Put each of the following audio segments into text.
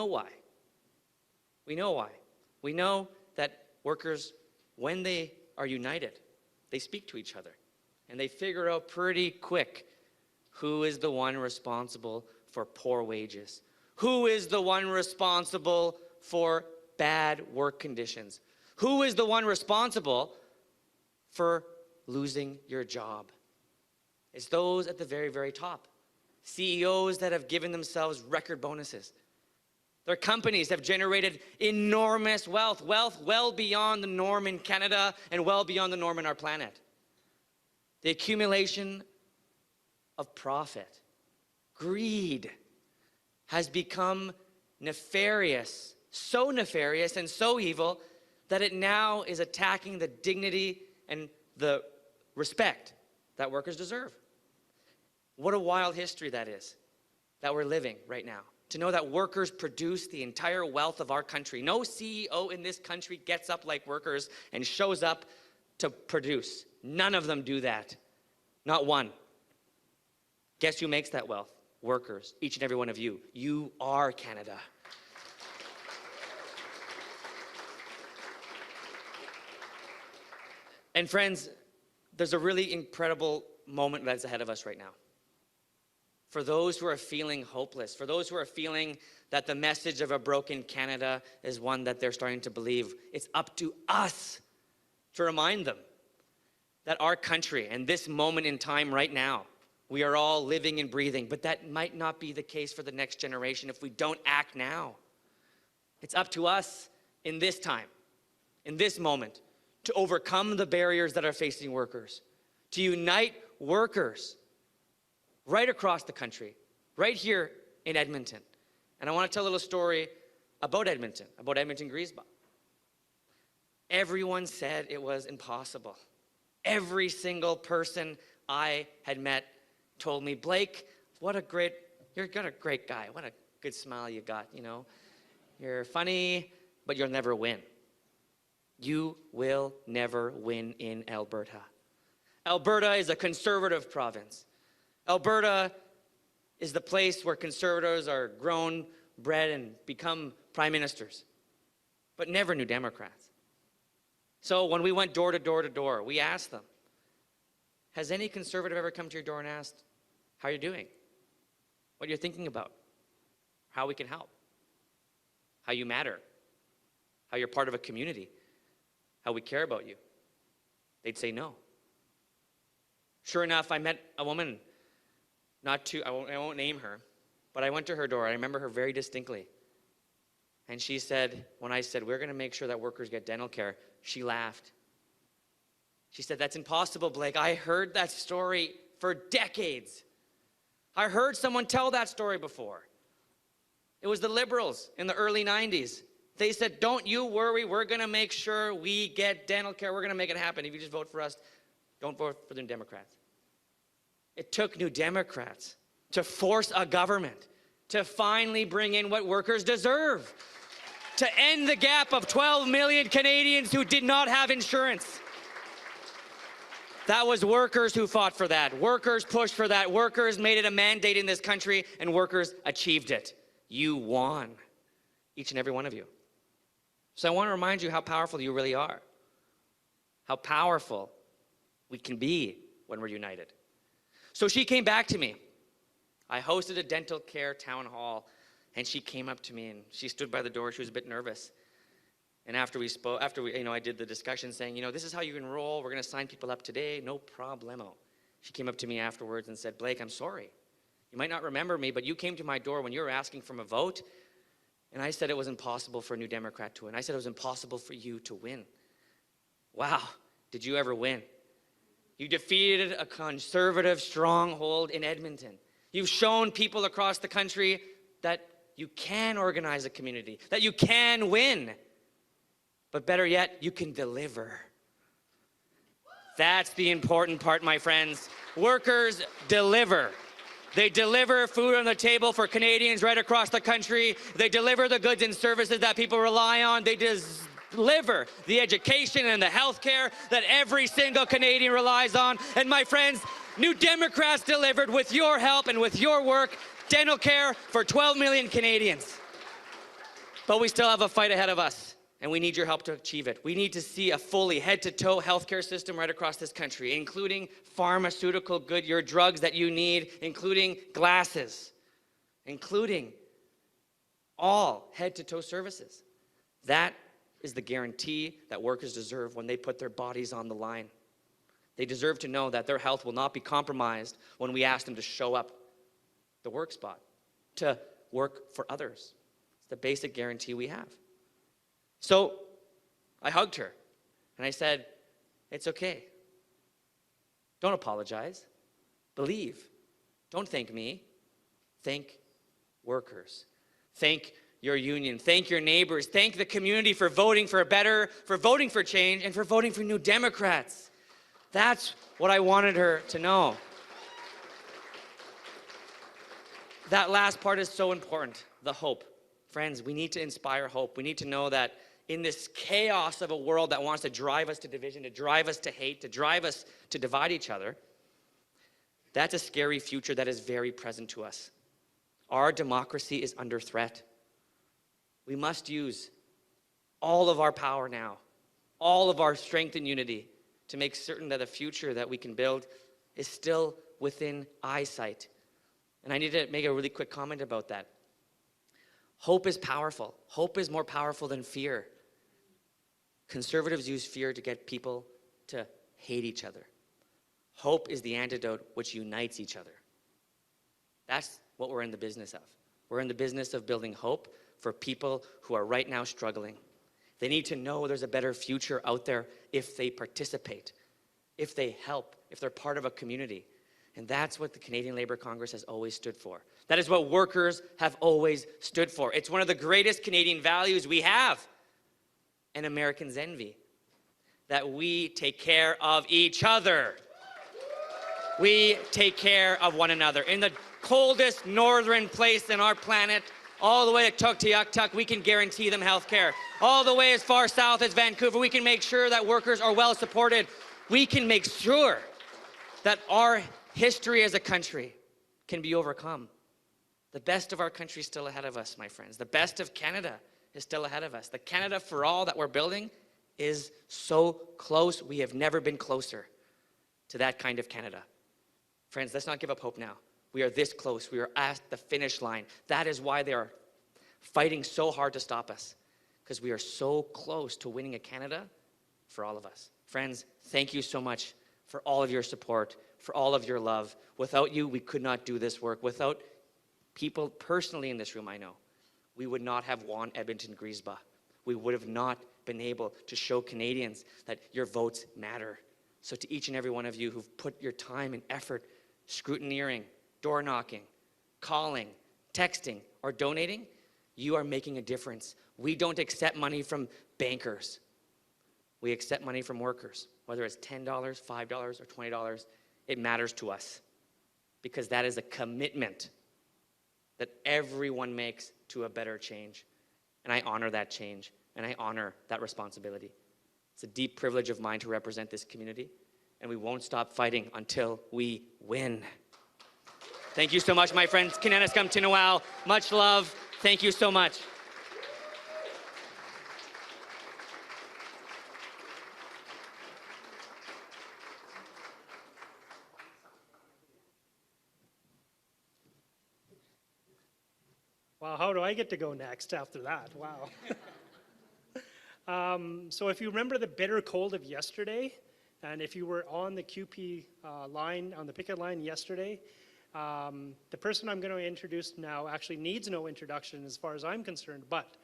why. We know why. We know that workers, when they are united, they speak to each other. And they figure out pretty quick who is the one responsible for poor wages. Who is the one responsible for bad work conditions? Who is the one responsible for losing your job? It's those at the very, very top. CEOs that have given themselves record bonuses. Their companies have generated enormous wealth well beyond the norm in Canada and well beyond the norm in our planet. The accumulation of profit, greed, has become nefarious, so nefarious and so evil that it now is attacking the dignity and the respect that workers deserve. What a wild history that is, that we're living right now. To know that workers produce the entire wealth of our country. No CEO in this country gets up like workers and shows up to produce. None of them do that. Not one. Guess who makes that wealth? Workers. Each and every one of you. You are Canada. And friends, there's a really incredible moment that's ahead of us right now. For those who are feeling hopeless, for those who are feeling that the message of a broken Canada is one that they're starting to believe, it's up to us to remind them that our country and this moment in time right now, we are all living and breathing, but that might not be the case for the next generation if we don't act now. It's up to us in this time, in this moment, to overcome the barriers that are facing workers, to unite workers right across the country, right here in Edmonton. And I want to tell a little story about Edmonton Griesbach. Everyone said it was impossible. Every single person I had met told me, Blake, you're a great guy. What a good smile you got, you know. You're funny, but you'll never win. You will never win in Alberta. Alberta is a conservative province. Alberta is the place where conservatives are grown, bred, and become prime ministers, but never New Democrats. So when we went door to door to door, we asked them, has any conservative ever come to your door and asked, how are you doing? What you're thinking about? How we can help? How you matter? How you're part of a community? How we care about you? They'd say no. Sure enough, I met a woman, I won't name her, but I went to her door. I remember her very distinctly. And she said, when I said, we're going to make sure that workers get dental care, she laughed. She said, that's impossible, Blake. I heard that story for decades. I heard someone tell that story before. It was the Liberals in the early 90s. They said, don't you worry, we're going to make sure we get dental care. We're going to make it happen. If you just vote for us, don't vote for the New Democrats. It took New Democrats to force a government to finally bring in what workers deserve, to end the gap of 12 million Canadians who did not have insurance. That was workers who fought for that. Workers pushed for that. Workers made it a mandate in this country, and workers achieved it. You won, each and every one of you. So I want to remind you how powerful you really are, how powerful we can be when we're united. So she came back to me. I hosted a dental care town hall, and she came up to me, and she stood by the door. She was a bit nervous. And after I did the discussion saying, this is how you enroll. We're going to sign people up today. No problemo. She came up to me afterwards and said, Blake, I'm sorry. You might not remember me, but you came to my door when you were asking for a vote, and I said it was impossible for a New Democrat to win. I said it was impossible for you to win. Wow, did you ever win? You defeated a conservative stronghold in Edmonton. You've shown people across the country that you can organize a community, that you can win. But better yet, you can deliver. That's the important part, my friends. Workers deliver. They deliver food on the table for Canadians right across the country. They deliver the goods and services that people rely on. They deliver the education and the health care that every single Canadian relies on. And my friends, New Democrats delivered with your help and with your work, dental care for 12 million Canadians. But we still have a fight ahead of us, and we need your help to achieve it. We need to see a fully head-to-toe healthcare system right across this country, including pharmaceutical good, your drugs that you need, including glasses, including all head-to-toe services. That is the guarantee that workers deserve when they put their bodies on the line. They deserve to know that their health will not be compromised when we ask them to show up the work spot, to work for others. It's the basic guarantee we have. So I hugged her and I said, it's okay. Don't apologize. Believe. Don't thank me. Thank workers. Thank your union. Thank your neighbors. Thank the community for voting for better, for voting for change, and for voting for New Democrats. That's what I wanted her to know. That last part is so important, the hope. Friends, we need to inspire hope. We need to know that in this chaos of a world that wants to drive us to division, to drive us to hate, to drive us to divide each other, that's a scary future that is very present to us. Our democracy is under threat. We must use all of our power now, all of our strength and unity to make certain that the future that we can build is still within eyesight. And I need to make a really quick comment about that. Hope is powerful. Hope is more powerful than fear. Conservatives use fear to get people to hate each other. Hope is the antidote which unites each other. That's what we're in the business of. We're in the business of building hope for people who are right now struggling. They need to know there's a better future out there if they participate, if they help, if they're part of a community. And that's what the Canadian Labour Congress has always stood for. That is what workers have always stood for. It's one of the greatest Canadian values we have, and Americans envy, that we take care of each other. We take care of one another. In the coldest northern place in our planet, all the way to Tuktoyaktuk, we can guarantee them health care. All the way as far south as Vancouver, we can make sure that workers are well supported. We can make sure that our history as a country can be overcome. The best of our country is still ahead of us, my friends. The best of Canada is still ahead of us. The Canada for all that we're building is so close. We have never been closer to that kind of Canada. Friends, let's not give up hope now. We are this close. We are at the finish line. That is why they are fighting so hard to stop us, because we are so close to winning a Canada for all of us. Friends, thank you so much for all of your support, for all of your love. Without you, we could not do this work. Without people personally in this room, I know, we would not have won Edmonton-Griesbach. We would have not been able to show Canadians that your votes matter. So to each and every one of you who've put your time and effort scrutineering, door knocking, calling, texting, or donating, you are making a difference. We don't accept money from bankers. We accept money from workers, whether it's $10, $5, or $20. It matters to us because that is a commitment that everyone makes to a better change. And I honor that change, and I honor that responsibility. It's a deep privilege of mine to represent this community, and we won't stop fighting until we win. Thank you so much, my friends. Kineniskam Tinawal. Much love. Thank you so much. Wow, how do I get to go next after that? Wow. So if you remember the bitter cold of yesterday, and if you were on the QP line, on the picket line yesterday, the person I'm going to introduce now actually needs no introduction as far as I'm concerned, but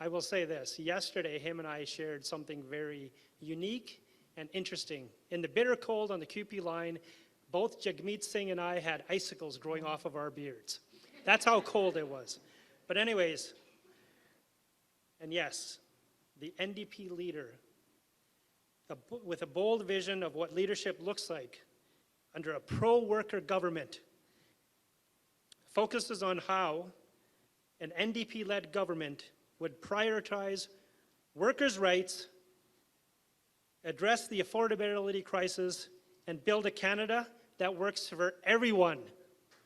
I will say this. Yesterday, him and I shared something very unique and interesting. In the bitter cold on the QP line, both Jagmeet Singh and I had icicles growing off of our beards. That's how cold it was. But anyways, and yes, the NDP leader, with a bold vision of what leadership looks like under a pro-worker government, focuses on how an NDP-led government would prioritize workers' rights, address the affordability crisis, and build a Canada that works for everyone,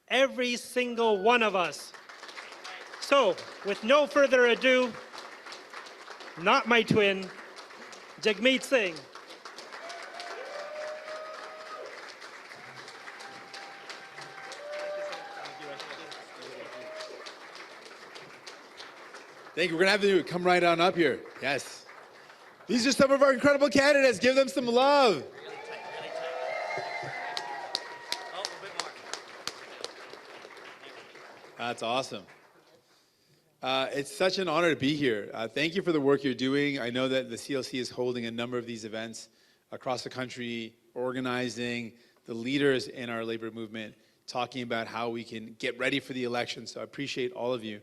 every single one of us. So, with no further ado, not my twin, Jagmeet Singh. Thank you. We're going to have you come right on up here. Yes. These are some of our incredible candidates. Give them some love. Really tight, really tight. Oh, a bit more. That's awesome. It's such an honor to be here. Thank you for the work you're doing. I know that the CLC is holding a number of these events across the country, organizing the leaders in our labor movement, talking about how we can get ready for the election. So I appreciate all of you.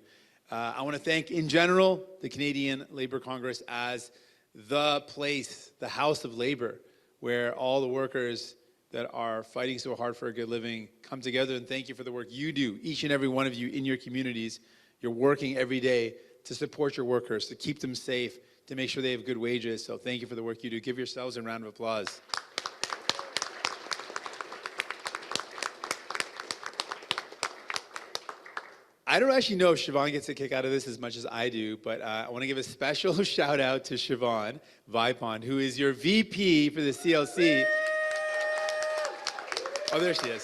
I want to thank, in general, the Canadian Labour Congress as the place, the house of labor, where all the workers that are fighting so hard for a good living come together. And thank you for the work you do, each and every one of you in your communities. You're working every day to support your workers, to keep them safe, to make sure they have good wages. So thank you for the work you do. Give yourselves a round of applause. I don't actually know if Siobhan gets a kick out of this as much as I do, but I want to give a special shout out to Siobhan Vipon, who is your VP for the CLC. Oh, there she is.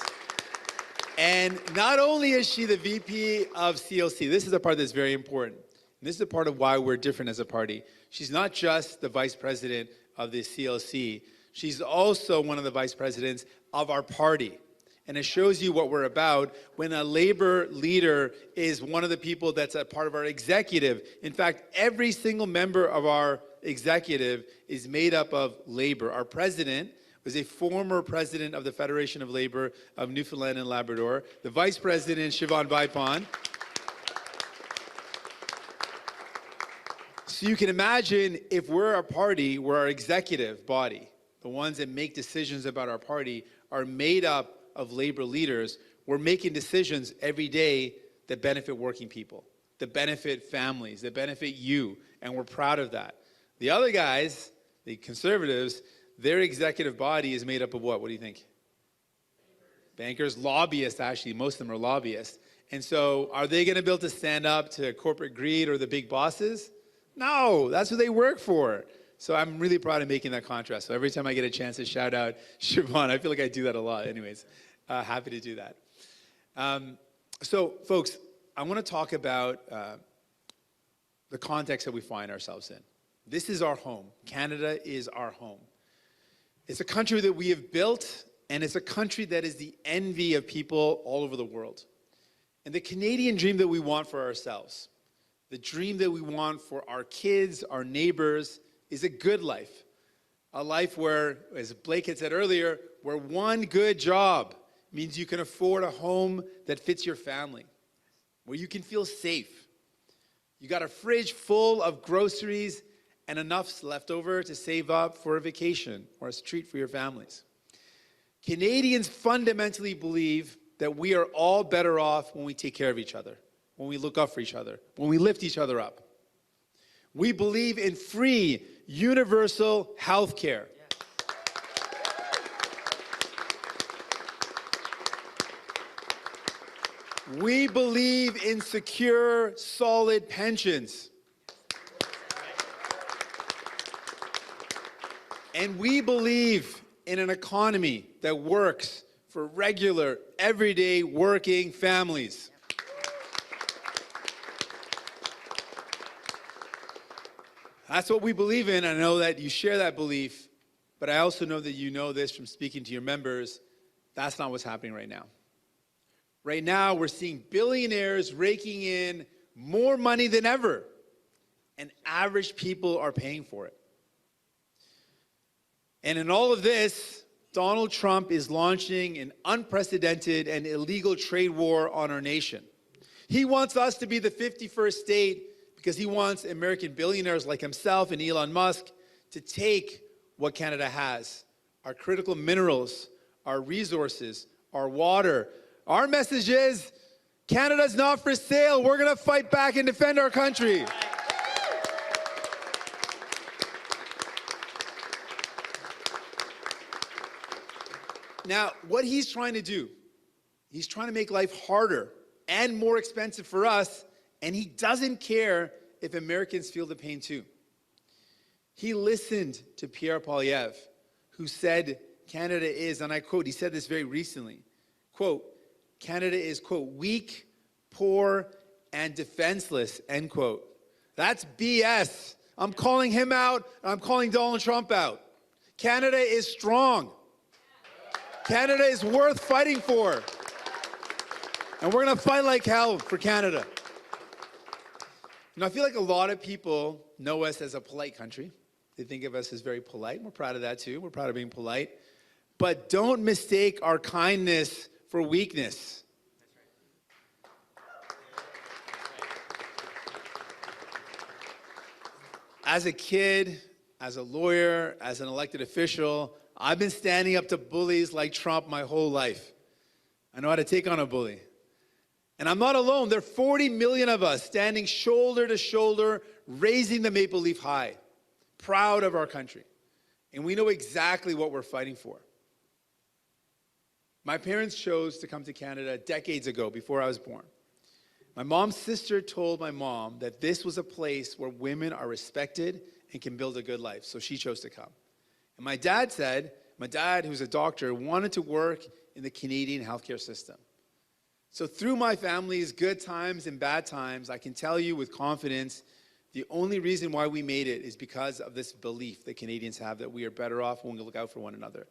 And not only is she the VP of CLC, this is a part that's very important. And this is a part of why we're different as a party. She's not just the vice president of the CLC, she's also one of the vice presidents of our party. And it shows you what we're about when a labor leader is one of the people that's a part of our executive. In fact, every single member of our executive is made up of labor. Our president was a former president of the Federation of Labor of Newfoundland and Labrador. The vice president, Siobhan Vipon. So you can imagine if we're a party where our executive body, the ones that make decisions about our party, are made up of labor leaders, we're making decisions every day that benefit working people, that benefit families, that benefit you, and we're proud of that. The other guys, the conservatives, their executive body is made up of what? What do you think? Bankers, lobbyists, actually. Most of them are lobbyists. And so are they going to be able to stand up to corporate greed or the big bosses? No, that's what they work for. So I'm really proud of making that contrast. So every time I get a chance to shout out Siobhan, I feel like I do that a lot. Anyways, happy to do that. So folks, I want to talk about the context that we find ourselves in. This is our home. Canada is our home. It's a country that we have built, and it's a country that is the envy of people all over the world. And the Canadian dream that we want for ourselves, the dream that we want for our kids, our neighbors, is a good life. A life where, as Blake had said earlier, where one good job means you can afford a home that fits your family, where you can feel safe. You got a fridge full of groceries and enough left over to save up for a vacation or a treat for your families. Canadians fundamentally believe that we are all better off when we take care of each other, when we look out for each other, when we lift each other up. We believe in free, universal health care. We believe in secure, solid pensions. And we believe in an economy that works for regular, everyday working families. That's what we believe in. I know that you share that belief, but I also know that you know this from speaking to your members. That's not what's happening right now. Right now, we're seeing billionaires raking in more money than ever, and average people are paying for it. And in all of this, Donald Trump is launching an unprecedented and illegal trade war on our nation. He wants us to be the 51st state because he wants American billionaires like himself and Elon Musk to take what Canada has, our critical minerals, our resources, our water. Our message is, Canada's not for sale. We're going to fight back and defend our country. Now, what he's trying to do, he's trying to make life harder and more expensive for us, and he doesn't care if Americans feel the pain too. He listened to Pierre Poilievre, who said Canada is, and I quote, he said this very recently, quote, Canada is, quote, weak, poor, and defenseless, end quote. That's BS. I'm calling him out, and I'm calling Donald Trump out. Canada is strong. Canada is worth fighting for. And we're going to fight like hell for Canada. I feel like a lot of people know us as a polite country. They think of us as very polite. We're proud of that too. We're proud of being polite. But don't mistake our kindness for weakness. As a kid, as a lawyer, as an elected official, I've been standing up to bullies like Trump my whole life. I know how to take on a bully. And I'm not alone. There are 40 million of us standing shoulder to shoulder, raising the maple leaf high, proud of our country. And we know exactly what we're fighting for. My parents chose to come to Canada decades ago, before I was born. My mom's sister told my mom that this was a place where women are respected and can build a good life, so she chose to come. And my dad, who's a doctor, wanted to work in the Canadian healthcare system. So through my family's good times and bad times, I can tell you with confidence, the only reason why we made it is because of this belief that Canadians have that we are better off when we look out for one another.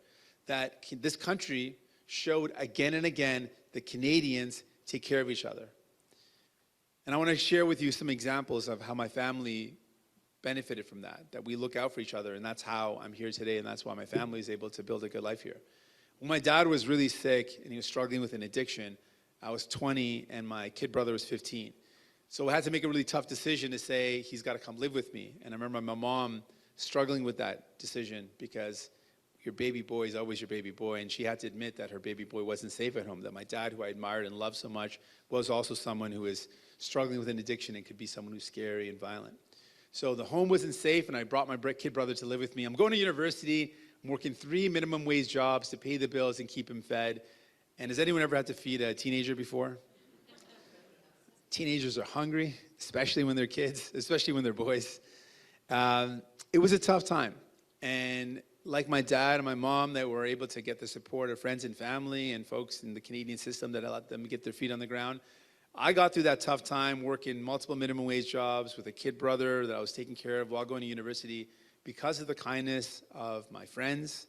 That this country showed again and again that Canadians take care of each other. And I want to share with you some examples of how my family benefited from that we look out for each other, and that's how I'm here today, and that's why my family is able to build a good life here. When my dad was really sick and he was struggling with an addiction, I was 20 and my kid brother was 15. So I had to make a really tough decision to say, he's got to come live with me. And I remember my mom struggling with that decision because your baby boy is always your baby boy. And she had to admit that her baby boy wasn't safe at home, that my dad, who I admired and loved so much, was also someone who was struggling with an addiction and could be someone who's scary and violent. So the home wasn't safe, and I brought my kid brother to live with me. I'm going to university. I'm working 3 minimum wage jobs to pay the bills and keep him fed. And has anyone ever had to feed a teenager before? Teenagers are hungry, especially when they're kids, especially when they're boys. It was a tough time. And like my dad and my mom that were able to get the support of friends and family and folks in the Canadian system that let them get their feet on the ground, I got through that tough time working multiple minimum wage jobs with a kid brother that I was taking care of while going to university because of the kindness of my friends,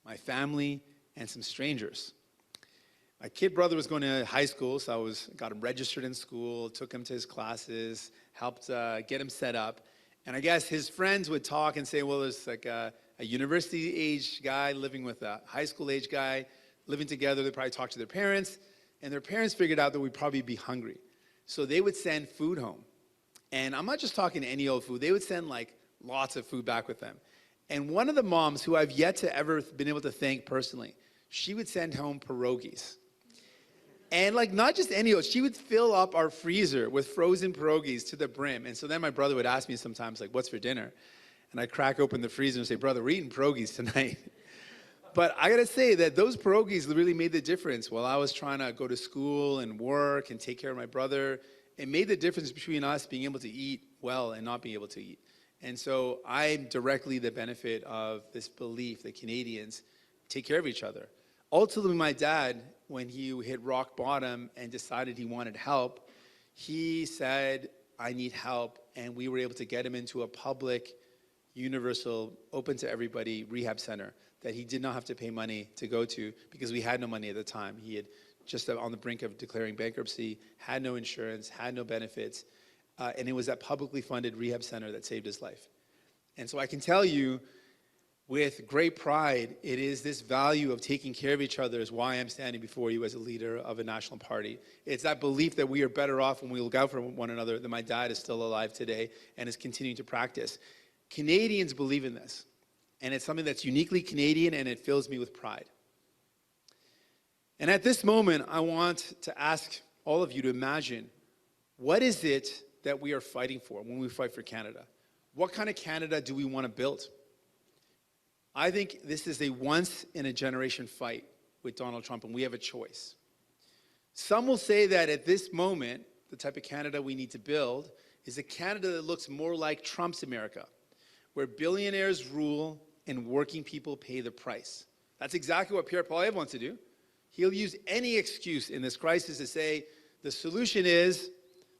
my family, and some strangers. My kid brother was going to high school, so I got him registered in school, took him to his classes, helped get him set up. And I guess his friends would talk and say, well, there's like a university-age guy living with a high school-age guy living together. They'd probably talk to their parents, and their parents figured out that we'd probably be hungry. So they would send food home. And I'm not just talking any old food. They would send like lots of food back with them. And one of the moms, who I've yet to ever been able to thank personally, she would send home pierogies. And like not just any old, she would fill up our freezer with frozen pierogies to the brim. And so then my brother would ask me sometimes, like, what's for dinner? And I'd crack open the freezer and say, brother, we're eating pierogies tonight. But I gotta say that those pierogies really made the difference while I was trying to go to school and work and take care of my brother. It made the difference between us being able to eat well and not being able to eat. And so I'm directly the benefit of this belief that Canadians take care of each other. Ultimately, my dad, when he hit rock bottom and decided he wanted help, he said, I need help. And we were able to get him into a public, universal, open to everybody rehab center that he did not have to pay money to go to because we had no money at the time. He had just on the brink of declaring bankruptcy, had no insurance, had no benefits. And it was that publicly funded rehab center that saved his life. And so I can tell you, with great pride, it is this value of taking care of each other is why I'm standing before you as a leader of a national party. It's that belief that we are better off when we look out for one another, that my dad is still alive today and is continuing to practice. Canadians believe in this, and it's something that's uniquely Canadian, and it fills me with pride. And at this moment, I want to ask all of you to imagine, what is it that we are fighting for when we fight for Canada? What kind of Canada do we want to build? I think this is a once-in-a-generation fight with Donald Trump, and we have a choice. Some will say that at this moment, the type of Canada we need to build is a Canada that looks more like Trump's America, where billionaires rule and working people pay the price. That's exactly what Pierre Poilievre wants to do. He'll use any excuse in this crisis to say the solution is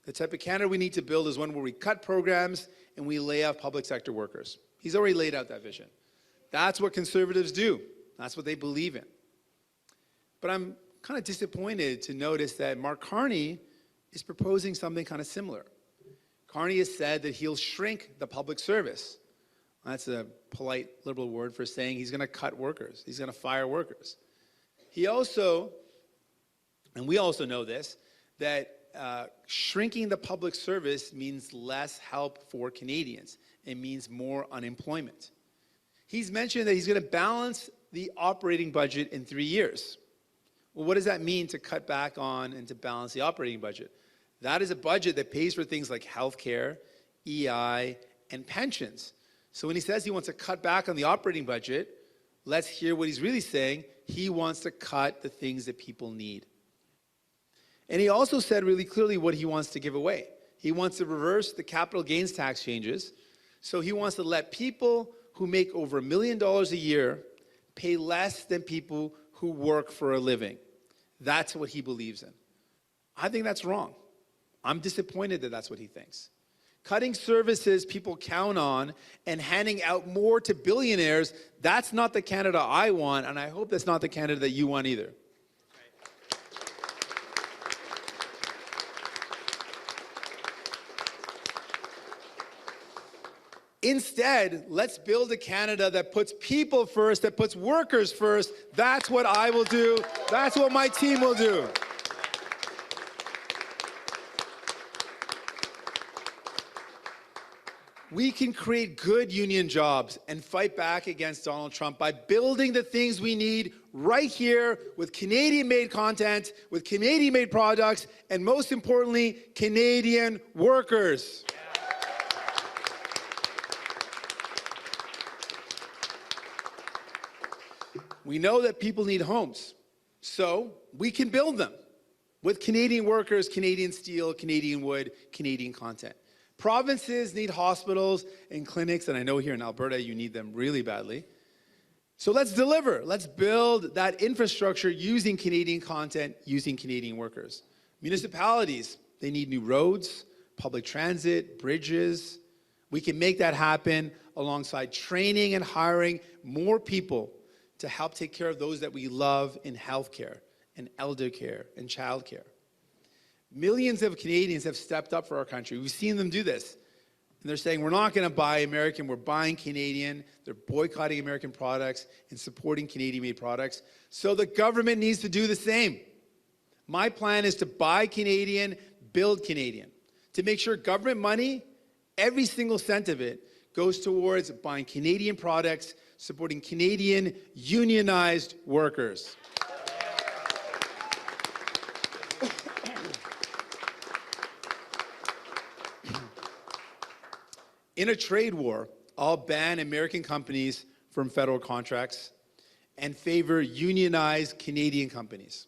the type of Canada we need to build is one where we cut programs and we lay off public sector workers. He's already laid out that vision. That's what Conservatives do. That's what they believe in. But I'm kind of disappointed to notice that Mark Carney is proposing something kind of similar. Carney has said that he'll shrink the public service. That's a polite liberal word for saying he's going to cut workers. He's going to fire workers. He also, and we also know this, that shrinking the public service means less help for Canadians. It means more unemployment. He's mentioned that he's going to balance the operating budget in 3 years. Well, what does that mean to cut back on and to balance the operating budget? That is a budget that pays for things like healthcare, EI, and pensions. So when he says he wants to cut back on the operating budget, let's hear what he's really saying. He wants to cut the things that people need. And he also said really clearly what he wants to give away. He wants to reverse the capital gains tax changes. So he wants to let people who make over $1 million a year pay less than people who work for a living. That's what he believes in. I think that's wrong. I'm disappointed that that's what he thinks. Cutting services people count on and handing out more to billionaires, that's not the Canada I want, and I hope that's not the Canada that you want either. Instead, let's build a Canada that puts people first, that puts workers first. That's what I will do. That's what my team will do. We can create good union jobs and fight back against Donald Trump by building the things we need right here with Canadian-made content, with Canadian-made products, and most importantly, Canadian workers. We know that people need homes, so we can build them with Canadian workers, Canadian steel, Canadian wood, Canadian content. Provinces need hospitals and clinics, and I know here in Alberta you need them really badly. So let's deliver. Let's build that infrastructure using Canadian content, using Canadian workers. Municipalities, they need new roads, public transit, bridges. We can make that happen alongside training and hiring more people to help take care of those that we love in healthcare and elder care and childcare. Millions of Canadians have stepped up for our country. We've seen them do this. And they're saying, we're not going to buy American, we're buying Canadian. They're boycotting American products and supporting Canadian-made products. So the government needs to do the same. My plan is to buy Canadian, build Canadian. To make sure government money, every single cent of it, goes towards buying Canadian products, supporting Canadian unionized workers. In a trade war, I'll ban American companies from federal contracts and favor unionized Canadian companies.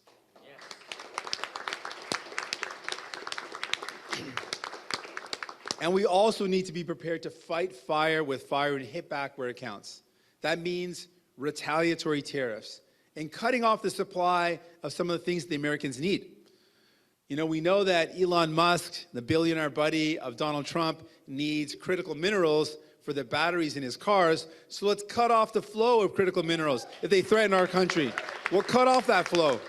And we also need to be prepared to fight fire with fire and hit back where it counts. That means retaliatory tariffs and cutting off the supply of some of the things the Americans need. You know, we know that Elon Musk, the billionaire buddy of Donald Trump, needs critical minerals for the batteries in his cars. So let's cut off the flow of critical minerals if they threaten our country. We'll cut off that flow.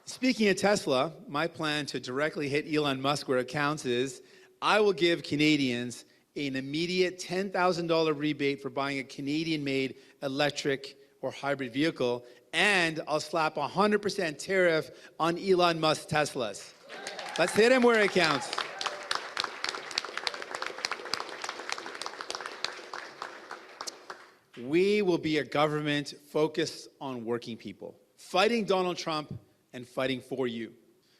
Speaking of Tesla, my plan to directly hit Elon Musk where it counts is I will give Canadians an immediate $10,000 rebate for buying a Canadian-made electric or hybrid vehicle, and I'll slap 100% tariff on Elon Musk's Teslas. Let's hit him where it counts. We will be a government focused on working people, fighting Donald Trump and fighting for you.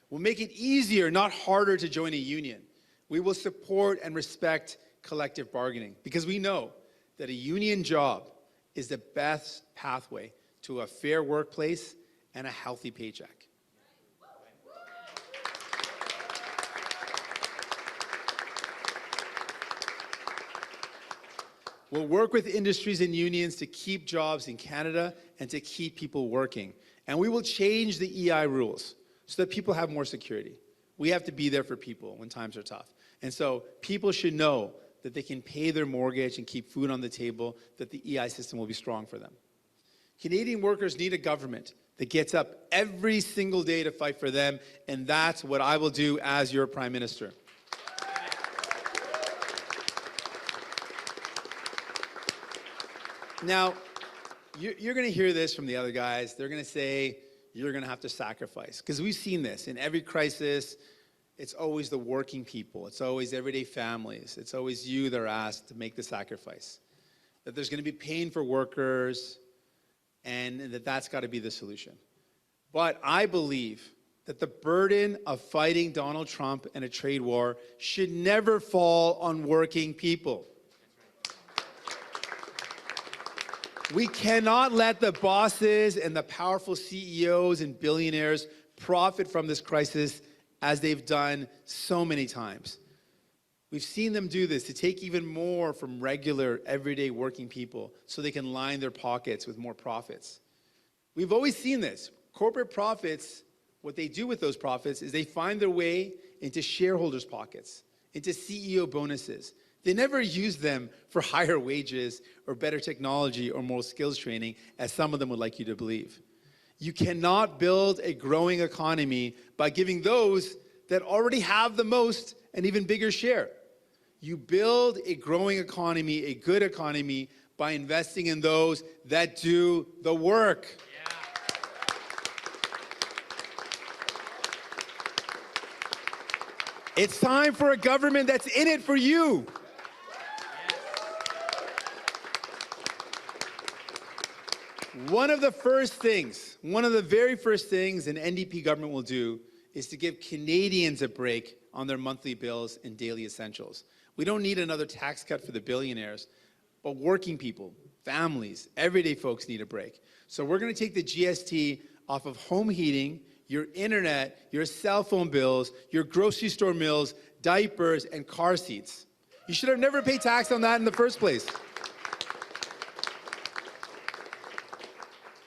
We'll make it easier, not harder, to join a union. We will support and respect collective bargaining because we know that a union job is the best pathway to a fair workplace and a healthy paycheck. We'll work with industries and unions to keep jobs in Canada and to keep people working. And we will change the EI rules so that people have more security. We have to be there for people when times are tough. And so people should know that they can pay their mortgage and keep food on the table, that the EI system will be strong for them. Canadian workers need a government that gets up every single day to fight for them, and that's what I will do as your Prime Minister. Now, you're going to hear this from the other guys. They're going to say, you're going to have to sacrifice. Because we've seen this. In every crisis, it's always the working people. It's always everyday families. It's always you that are asked to make the sacrifice. That there's going to be pain for workers, and that's got to be the solution. But I believe that the burden of fighting Donald Trump and a trade war should never fall on working people. We cannot let the bosses and the powerful CEOs and billionaires profit from this crisis as they've done so many times. We've seen them do this to take even more from regular, everyday working people so they can line their pockets with more profits. We've always seen this. Corporate profits, what they do with those profits is they find their way into shareholders' pockets, into CEO bonuses. They never use them for higher wages or better technology or more skills training, as some of them would like you to believe. You cannot build a growing economy by giving those that already have the most an even bigger share. You build a growing economy, a good economy, by investing in those that do the work. It's time for a government that's in it for you. One of the very first things an NDP government will do is to give Canadians a break on their monthly bills and daily essentials. We don't need another tax cut for the billionaires, but working people, families, everyday folks need a break. So we're going to take the GST off of home heating, your internet, your cell phone bills, your grocery store meals, diapers, and car seats. You should have never paid tax on that in the first place.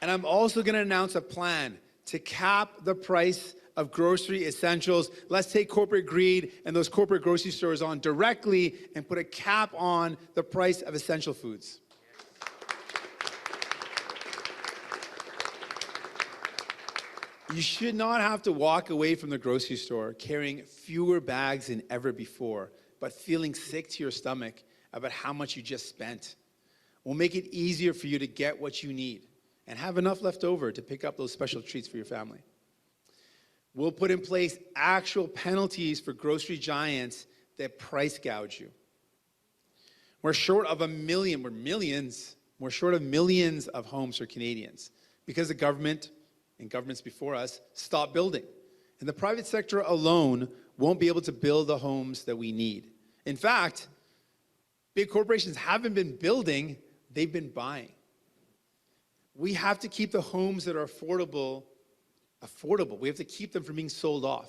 And I'm also going to announce a plan to cap the price of grocery essentials. Let's take corporate greed and those corporate grocery stores on directly and put a cap on the price of essential foods. You should not have to walk away from the grocery store carrying fewer bags than ever before, but feeling sick to your stomach about how much you just spent. We'll make it easier for you to get what you need and have enough left over to pick up those special treats for your family. We'll put in place actual penalties for grocery giants that price gouge you. We're short of millions of homes for Canadians because the government and governments before us stopped building. And the private sector alone won't be able to build the homes that we need. In fact, big corporations haven't been building, they've been buying. We have to keep the homes that are affordable. We have to keep them from being sold off.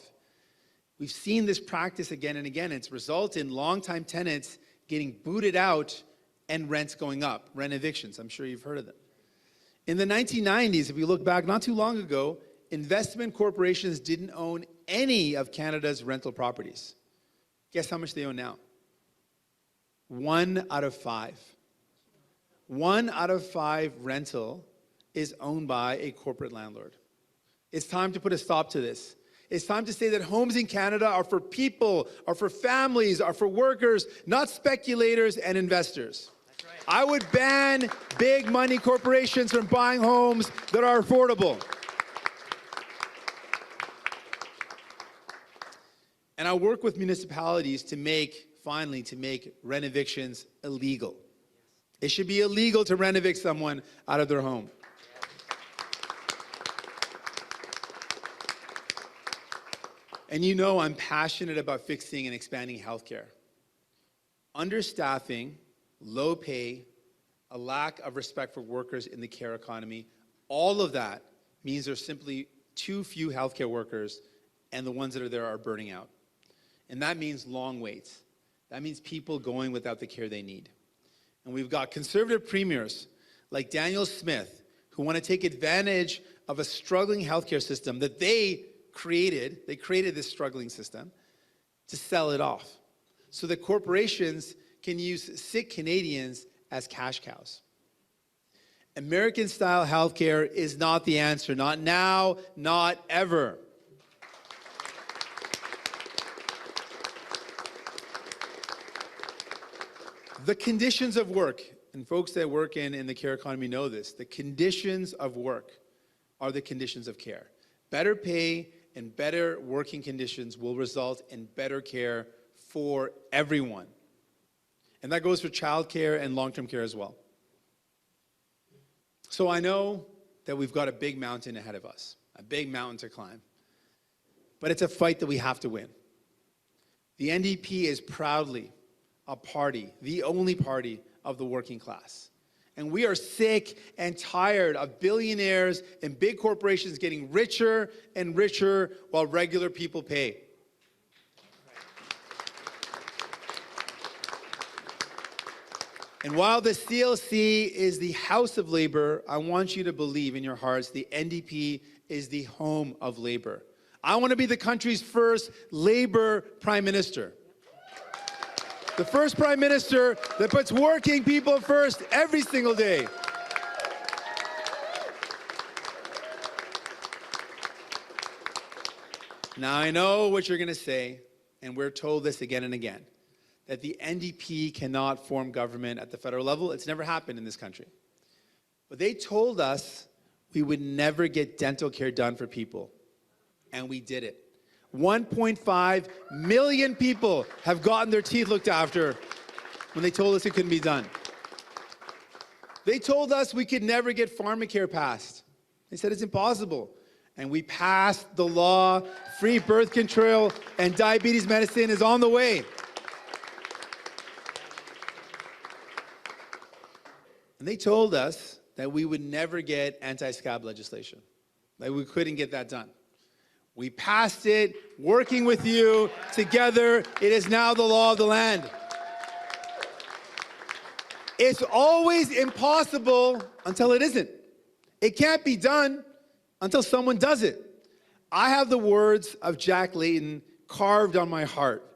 We've seen this practice again and again. It's resulted in longtime tenants getting booted out and rents going up, rent evictions. I'm sure you've heard of them. In the 1990s, if we look back not too long ago, investment corporations didn't own any of Canada's rental properties. Guess how much they own now? 1 out of 5. 1 out of 5 rental is owned by a corporate landlord. It's time to put a stop to this. It's time to say that homes in Canada are for people, are for families, are for workers, not speculators and investors. That's right. I would ban big money corporations from buying homes that are affordable. And I work with municipalities to make rent evictions illegal. It should be illegal to rent evict someone out of their home. And you know I'm passionate about fixing and expanding healthcare. Understaffing, low pay, a lack of respect for workers in the care economy, all of that means there's simply too few healthcare workers, and the ones that are there are burning out. And that means long waits. That means people going without the care they need. And we've got conservative premiers like Daniel Smith who want to take advantage of a struggling healthcare system that they created. They created this struggling system to sell it off so that corporations can use sick Canadians as cash cows. American-style healthcare is not the answer. Not now, not ever. The conditions of work, and folks that work in the care economy know this, the conditions of work are the conditions of care. Better pay and better working conditions will result in better care for everyone. And that goes for childcare and long-term care as well. So I know that we've got a big mountain ahead of us, a big mountain to climb. But it's a fight that we have to win. The NDP is proudly a party, the only party of the working class. And we are sick and tired of billionaires and big corporations getting richer and richer while regular people pay. And while the CLC is the house of labor, I want you to believe in your hearts the NDP is the home of labor. I want to be the country's first labor prime minister. The first prime minister that puts working people first every single day. Now I know what you're going to say, and we're told this again and again, that the NDP cannot form government at the federal level. It's never happened in this country. But they told us we would never get dental care done for people, and we did it. 1.5 million people have gotten their teeth looked after when they told us it couldn't be done. They told us we could never get pharmacare passed. They said it's impossible. And we passed the law. Free birth control and diabetes medicine is on the way. And they told us that we would never get anti-scab legislation, that we couldn't get that done. We passed it, working with you, together. It is now the law of the land. It's always impossible until it isn't. It can't be done until someone does it. I have the words of Jack Layton carved on my heart.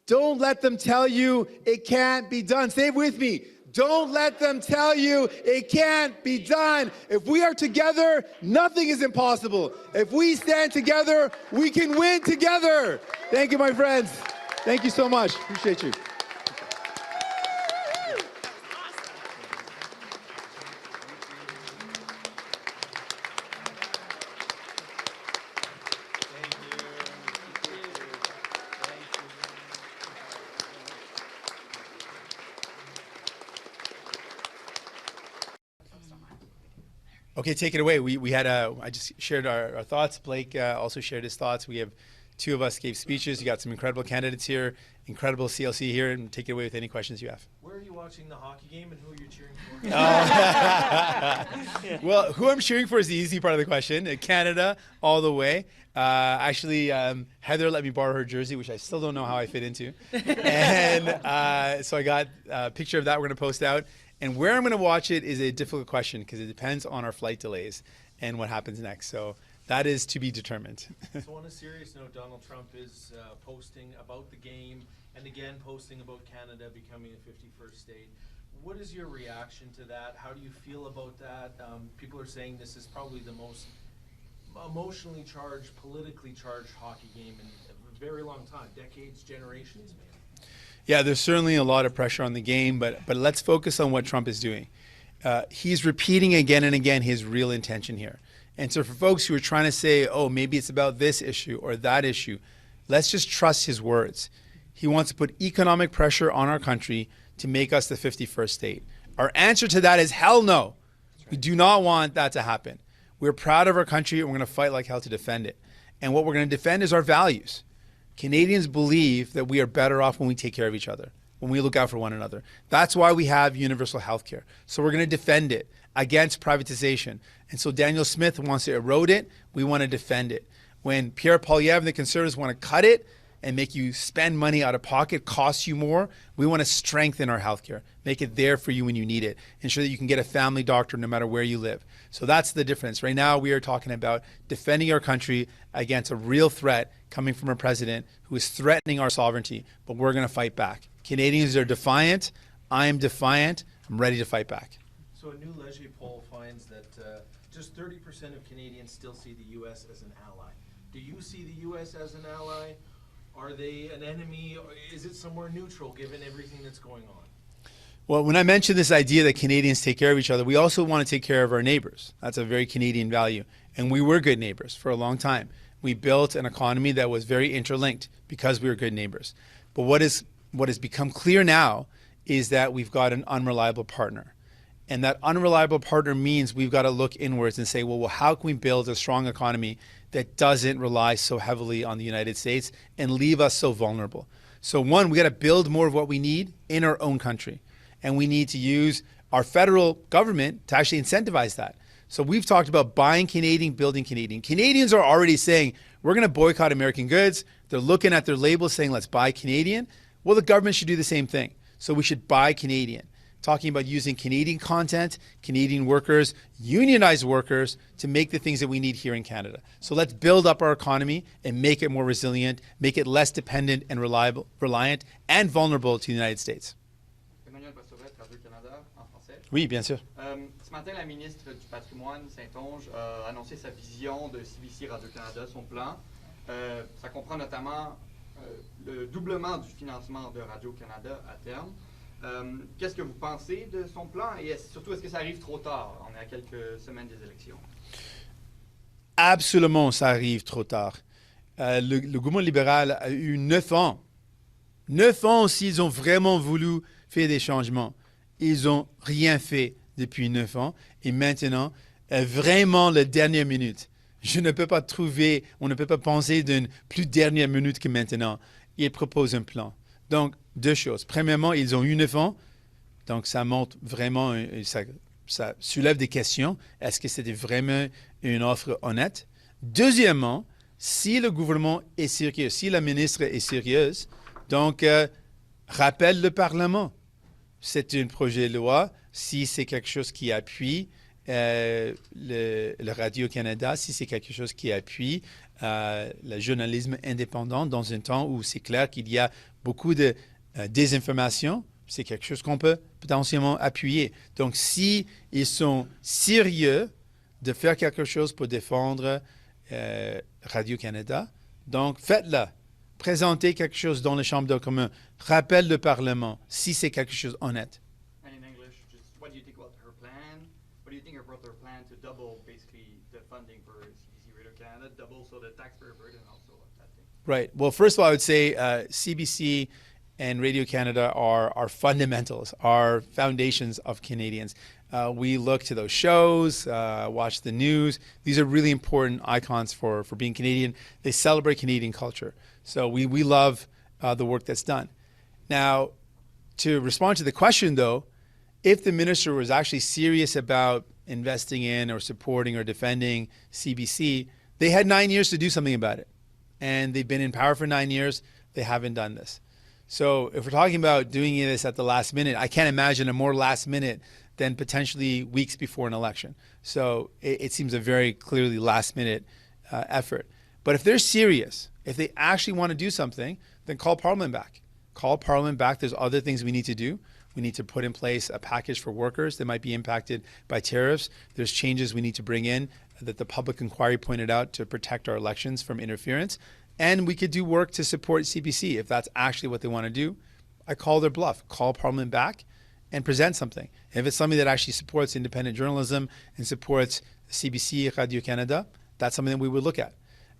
Don't let them tell you it can't be done. Say it with me. Don't let them tell you it can't be done. If we are together, nothing is impossible. If we stand together, we can win together. Thank you, my friends. Thank you so much. Appreciate you. Okay, take it away. I just shared our thoughts. Blake also shared his thoughts. We have two of us gave speeches. You got some incredible candidates here, incredible CLC here, and take it away with any questions you have. Where are you watching the hockey game and who are you cheering for? Well, who I'm cheering for is the easy part of the question. Canada, all the way. Actually, Heather let me borrow her jersey, which I still don't know how I fit into. And so I got a picture of that we're going to post out. And where I'm going to watch it is a difficult question because it depends on our flight delays and what happens next. So that is to be determined. So on a serious note, Donald Trump is posting about the game and again posting about Canada becoming a 51st state. What is your reaction to that? How do you feel about that? People are saying this is probably the most emotionally charged, politically charged hockey game in a very long time, decades, generations, maybe. Yeah, there's certainly a lot of pressure on the game, but let's focus on what Trump is doing. He's repeating again and again his real intention here. And so for folks who are trying to say, oh, maybe it's about this issue or that issue, let's just trust his words. He wants to put economic pressure on our country to make us the 51st state. Our answer to that is hell no. We do not want that to happen. We're proud of our country and we're going to fight like hell to defend it. And what we're going to defend is our values. Canadians believe that we are better off when we take care of each other, when we look out for one another. That's why we have universal health care. So we're going to defend it against privatization. And so Daniel Smith wants to erode it. We want to defend it. When Pierre Poilievre and the Conservatives want to cut it, and make you spend money out of pocket, cost you more. We want to strengthen our healthcare, make it there for you when you need it, ensure that you can get a family doctor no matter where you live. So that's the difference. Right now, we are talking about defending our country against a real threat coming from a president who is threatening our sovereignty, but we're going to fight back. Canadians are defiant. I am defiant. I'm ready to fight back. So a new Leger poll finds that just 30% of Canadians still see the U.S. as an ally. Do you see the U.S. as an ally? Are they an enemy? Or is it somewhere neutral given everything that's going on? Well, when I mentioned this idea that Canadians take care of each other, we also want to take care of our neighbors. That's a very Canadian value. And we were good neighbors for a long time. We built an economy that was very interlinked because we were good neighbors. But what has become clear now is that we've got an unreliable partner. And that unreliable partner means we've got to look inwards and say, well, how can we build a strong economy that doesn't rely so heavily on the United States and leave us so vulnerable? So one, we got to build more of what we need in our own country. And we need to use our federal government to actually incentivize that. So we've talked about buying Canadian, building Canadian. Canadians are already saying, we're going to boycott American goods. They're looking at their labels saying, let's buy Canadian. Well, the government should do the same thing. So we should buy Canadian. Talking about using Canadian content, Canadian workers, unionized workers to make the things that we need here in Canada. So let's build up our economy and make it more resilient, make it less dependent and reliant and vulnerable to the United States. Oui, bien sûr. Ce matin, la ministre du Patrimoine, Saint-Onge, a annoncé sa vision de CBC Radio-Canada, son plan. Ça comprend notamment le doublement du financement de Radio-Canada à terme. Qu'est-ce que vous pensez de son plan et surtout, est-ce que ça arrive trop tard? On est à quelques semaines des élections. Absolument, ça arrive trop tard. Le gouvernement libéral a eu 9 ans. 9 ans s'ils ont vraiment voulu faire des changements. Ils n'ont rien fait depuis 9 ans. Et maintenant, vraiment la dernière minute. Je ne peux pas trouver, on ne peut pas penser d'une plus dernière minute que maintenant. Ils proposent un plan. Donc, deux choses. Premièrement, ils ont eu 9 ans. Donc, ça montre vraiment, ça soulève des questions. Est-ce que c'était vraiment une offre honnête? Deuxièmement, si le gouvernement est sérieux, si la ministre est sérieuse, donc, rappelle le Parlement. C'est un projet de loi. Si c'est quelque chose qui appuie le Radio-Canada, si c'est quelque chose qui appuie le journalisme indépendant dans un temps où c'est clair qu'il y a beaucoup de désinformation, c'est quelque chose qu'on peut potentiellement appuyer. Donc, si ils sont sérieux de faire quelque chose pour défendre Radio-Canada, donc faites-le. Présentez quelque chose dans les chambres de commun. Rappelle le Parlement si c'est quelque chose honnête. And in English, just what do you think about her plan? What do you think about her plan to double basically the funding for CBC Radio-Canada, double so the taxpayer burden also that thing? Right. Well, first of all, I would say CBC and Radio-Canada are fundamentals, are foundations of Canadians. We look to those shows, watch the news. These are really important icons for being Canadian. They celebrate Canadian culture. So we love the work that's done. Now, to respond to the question, though, if the minister was actually serious about investing in or supporting or defending CBC, they had 9 years to do something about it. And they've been in power for 9 years. They haven't done this. So if we're talking about doing this at the last minute, I can't imagine a more last minute than potentially weeks before an election. So it seems a very clearly last minute effort. But if they're serious, if they actually want to do something, then call Parliament back. Call Parliament back. There's other things we need to do. We need to put in place a package for workers that might be impacted by tariffs. There's changes we need to bring in that the public inquiry pointed out to protect our elections from interference. And we could do work to support CBC if that's actually what they want to do. I call their bluff. Call Parliament back and present something. If it's something that actually supports independent journalism and supports CBC, Radio-Canada, that's something that we would look at.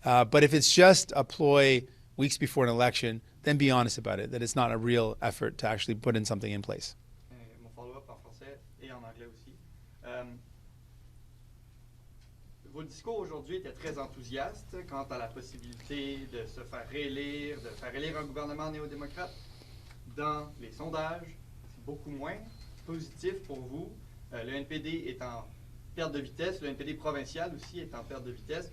But if it's just a ploy weeks before an election, then be honest about it, that it's not a real effort to actually put in something in place. Mon follow-up en français et en anglais aussi. Vos discours aujourd'hui étaient très enthousiastes quant à la possibilité de se faire réélire, de faire élire un gouvernement néo-démocrate. Dans les sondages, c'est beaucoup moins positif pour vous. Le NPD est en perte de vitesse, le NPD provincial aussi est en perte de vitesse.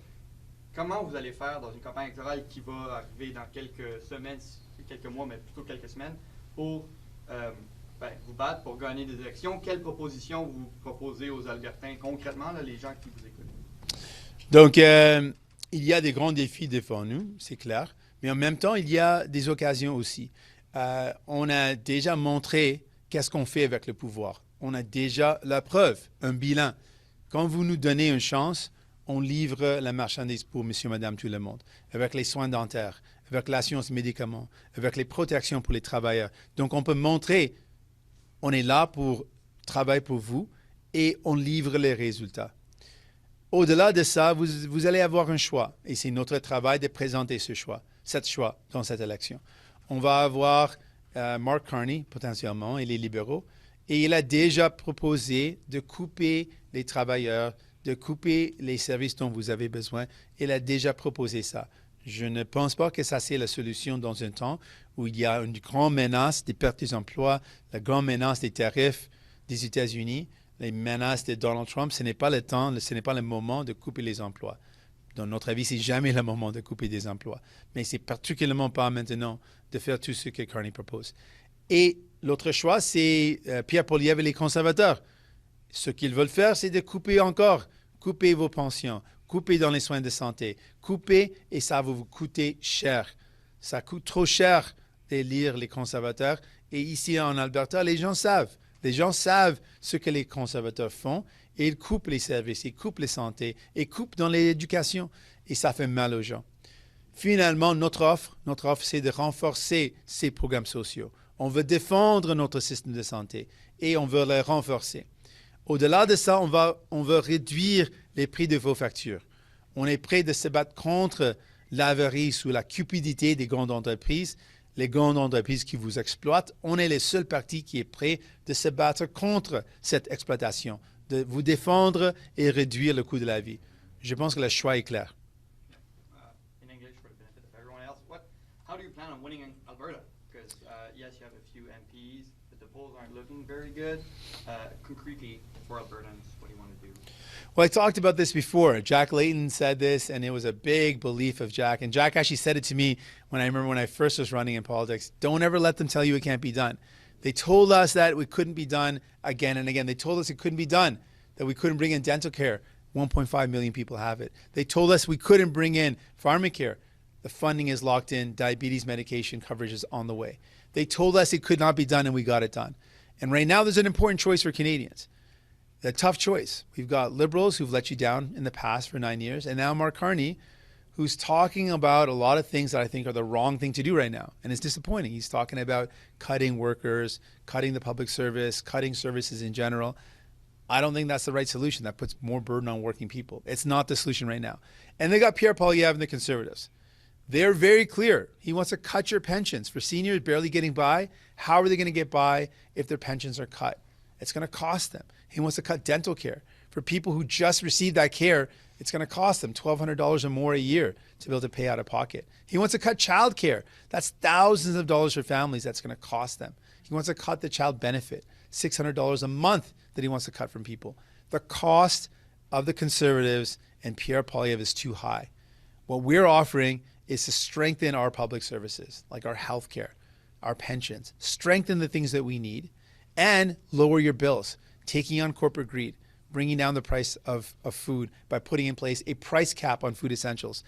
comment vous allez faire dans une campagne électorale qui va arriver dans quelques semaines, quelques mois, mais plutôt quelques semaines, pour vous battre, pour gagner des élections? Quelles propositions vous proposez aux Albertains concrètement, là, les gens qui vous écoutent? Donc, il y a des grands défis devant nous, c'est clair. Mais en même temps, il y a des occasions aussi. On a déjà montré qu'est-ce qu'on fait avec le pouvoir. On a déjà la preuve, un bilan. Quand vous nous donnez une chance, on livre la marchandise pour monsieur, madame, tout le monde, avec les soins dentaires, avec l'assurance médicaments, avec les protections pour les travailleurs. Donc, on peut montrer on est là pour travailler pour vous et on livre les résultats. Au-delà de ça, vous allez avoir un choix et c'est notre travail de présenter ce choix dans cette élection. On va avoir Mark Carney potentiellement et les libéraux et il a déjà proposé de couper les travailleurs, de couper les services dont vous avez besoin. Il a déjà proposé ça. Je ne pense pas que ça c'est la solution dans un temps où il y a une grande menace des pertes des emplois, la grande menace des tarifs des États-Unis, les menaces de Donald Trump. Ce n'est pas le temps, ce n'est pas le moment de couper les emplois. Dans notre avis, c'est jamais le moment de couper des emplois. Mais c'est particulièrement pas maintenant de faire tout ce que Carney propose. Et l'autre choix, c'est Pierre Poilievre et les conservateurs. Ce qu'ils veulent faire, c'est de couper encore, couper vos pensions, couper dans les soins de santé, couper et ça va vous coûter cher. Ça coûte trop cher d'élire les conservateurs. Et ici en Alberta, les gens savent. Les gens savent ce que les conservateurs font et ils coupent les services, ils coupent les santé, ils coupent dans l'éducation et ça fait mal aux gens. Finalement, notre offre, c'est de renforcer ces programmes sociaux. On veut défendre notre système de santé et on veut le renforcer. Au-delà de ça, on veut réduire les prix de vos factures. On est prêt de se battre contre l'avarice ou la cupidité des grandes entreprises, les grandes entreprises qui vous exploitent. On est le seul parti qui est prêt de se battre contre cette exploitation, de vous défendre et réduire le coût de la vie. Je pense que le choix est clair. In English, for the benefit of everyone else, how do you plan on winning in Alberta? Because yes, you have a few MPs, but the polls aren't looking very good. Concretely, for Albertans, what do you want to do? Well, I talked about this before. Jack Layton said this, and it was a big belief of Jack. And Jack actually said it to me when I first was running in politics. Don't ever let them tell you it can't be done. They told us that it couldn't be done again and again. They told us it couldn't be done, that we couldn't bring in dental care. 1.5 million people have it. They told us we couldn't bring in pharmacare. The funding is locked in. Diabetes medication coverage is on the way. They told us it could not be done, and we got it done. And right now, there's an important choice for Canadians. A tough choice. We've got Liberals who've let you down in the past for 9 years, and now Mark Carney, who's talking about a lot of things that I think are the wrong thing to do right now. And it's disappointing. He's talking about cutting workers, cutting the public service, cutting services in general. I don't think that's the right solution. That puts more burden on working people. It's not the solution right now. And they got Pierre Poilievre and the Conservatives. They're very clear. He wants to cut your pensions. For seniors barely getting by, how are they going to get by if their pensions are cut? It's going to cost them. He wants to cut dental care. For people who just received that care, it's going to cost them $1,200 or more a year to be able to pay out of pocket. He wants to cut child care. That's thousands of dollars for families that's going to cost them. He wants to cut the child benefit, $600 a month that he wants to cut from people. The cost of the Conservatives and Pierre Poilievre is too high. What we're offering is to strengthen our public services, like our health care, our pensions, strengthen the things that we need, and lower your bills, taking on corporate greed, bringing down the price of food by putting in place a price cap on food essentials,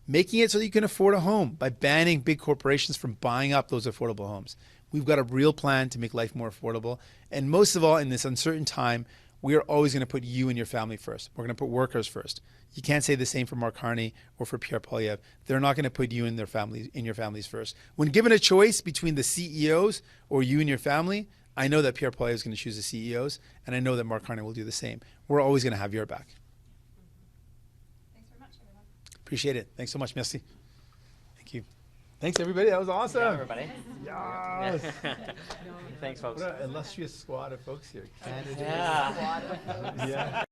making it so that you can afford a home by banning big corporations from buying up those affordable homes. We've got a real plan to make life more affordable. And most of all, in this uncertain time, we are always going to put you and your family first. We're going to put workers first. You can't say the same for Mark Carney or for Pierre Poilievre. They're not going to put you and your families first. When given a choice between the CEOs or you and your family, I know that Pierre Poilievre is going to choose the CEOs, and I know that Mark Carney will do the same. We're always going to have your back. Thanks very much, everyone. Appreciate it. Thanks so much. Merci. Thank you. Thanks, everybody. That was awesome. Yeah, everybody. Yes. Thanks, folks. What an illustrious squad of folks here. Candidates. Yeah. Yeah.